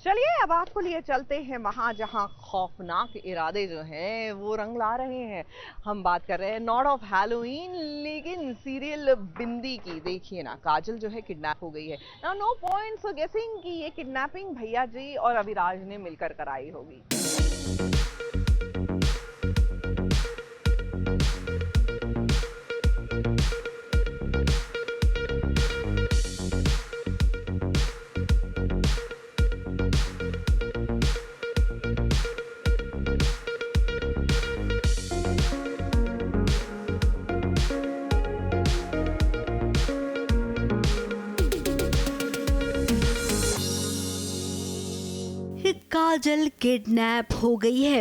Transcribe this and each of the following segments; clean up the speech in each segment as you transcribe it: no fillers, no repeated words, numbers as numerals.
चलिए अब आपको लिए चलते हैं वहाँ जहाँ खौफनाक इरादे जो हैं वो रंग ला रहे हैं। हम बात कर रहे हैं नॉट ऑफ हैलोवीन लेकिन सीरियल बिंदी की। देखिए ना, काजल जो है किडनैप हो गई है ना। नो पॉइंट फॉर गेसिंग कि ये किडनैपिंग भैया जी और अविराज ने मिलकर कराई होगी। काजल किडनैप हो गई है।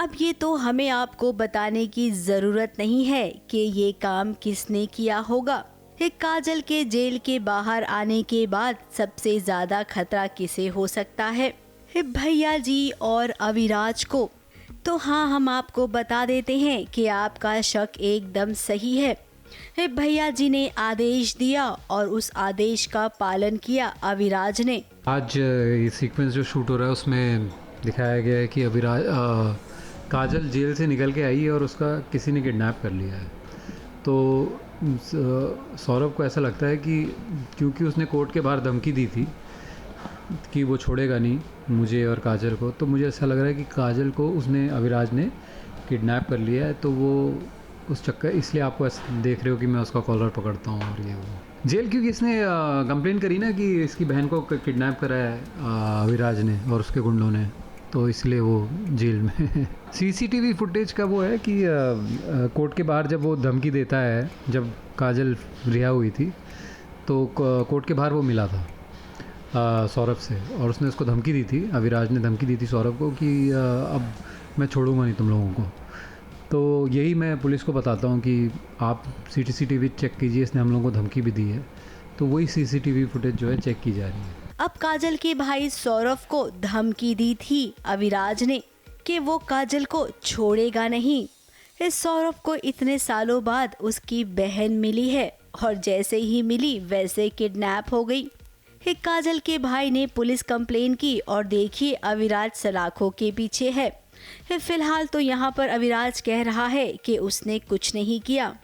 अब ये तो हमें आपको बताने की जरूरत नहीं है कि ये काम किसने किया होगा। काजल के जेल के बाहर आने के बाद सबसे ज्यादा खतरा किसे हो सकता है, भैया जी और अविराज को। तो हाँ, हम आपको बता देते हैं कि आपका शक एकदम सही है। भैया जी ने आदेश दिया और उस आदेश का पालन किया अविराज ने। आज ये सीक्वेंस जो शूट हो रहा है उसमें दिखाया गया है कि अविराज काजल जेल से निकल के आई है और उसका किसी ने किडनैप कर लिया है। तो सौरभ को ऐसा लगता है कि क्योंकि उसने कोर्ट के बाहर धमकी दी थी कि वो छोड़ेगा नहीं मुझे और काजल को, तो मुझे ऐसा लग रहा है कि काजल को उसने अविराज ने किडनैप कर लिया है। तो वो उस चक्कर, इसलिए आपको ऐसा देख रहे हो कि मैं उसका कॉलर पकड़ता हूँ और ये वो जेल, क्योंकि इसने कंप्लेन करी ना कि इसकी बहन को किडनैप करा है अविराज ने और उसके गुंडों ने, तो इसलिए वो जेल में सीसीटीवी फुटेज का वो है कि कोर्ट के बाहर जब वो धमकी देता है, जब काजल रिहा हुई थी तो कोर्ट के बाहर वो मिला था सौरभ से और उसने उसको धमकी दी थी, अविराज ने धमकी दी थी सौरभ को कि अब मैं छोड़ूंगा नहीं तुम लोगों को। तो यही मैं पुलिस को बताता हूँ कि आप सीसीटीवी चेक कीजिए, इसने हम लोगों को धमकी भी दी है। तो वही सीसीटीवी फुटेज जो है चेक की जा रही है। अब काजल के भाई सौरभ को धमकी दी थी अविराज ने कि वो काजल को छोड़ेगा नहीं। इस सौरभ को इतने सालों बाद उसकी बहन मिली है और जैसे ही मिली वैसे किडनैप हो गई। काजल के भाई ने पुलिस कंप्लेन की और देखिए अविराज सलाखों के पीछे है। फिलहाल तो यहाँ पर अविराज कह रहा है कि उसने कुछ नहीं किया,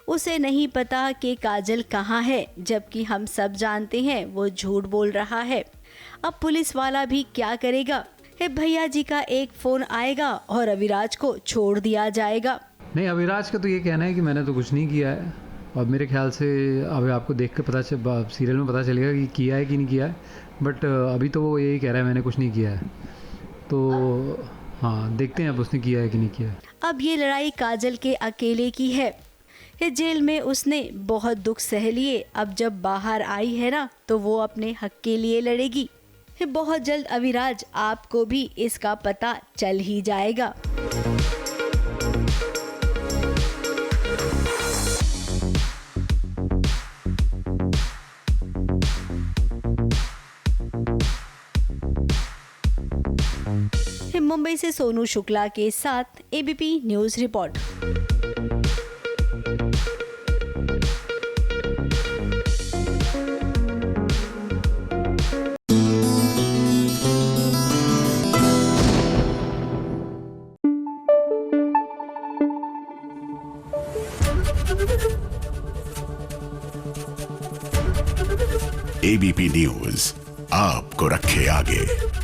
उसे नहीं पता कि काजल कहाँ है, जबकि हम सब जानते हैं वो झूठ बोल रहा है। अब पुलिस वाला भी क्या करेगा, भैया जी का एक फोन आएगा और अविराज को छोड़ दिया जाएगा। नहीं, अविराज का तो ये कहना है कि मैंने तो कुछ नहीं किया है और मेरे ख्याल से अभी आपको देख के सीरियल में पता चलेगा कि किया है कि नहीं किया है, बट अभी तो वो यही कह रहा है मैंने कुछ नहीं किया है। तो हाँ, देखते हैं अब उसने किया है कि नहीं किया है। अब ये लड़ाई काजल के अकेले की है। जेल में उसने बहुत दुख सह लिए, अब जब बाहर आई है ना तो वो अपने हक के लिए लड़ेगी। बहुत जल्द अविराज आपको भी इसका पता चल ही जाएगा। मुंबई से सोनू शुक्ला के साथ ABP news report. ABP news आपको रखे आगे।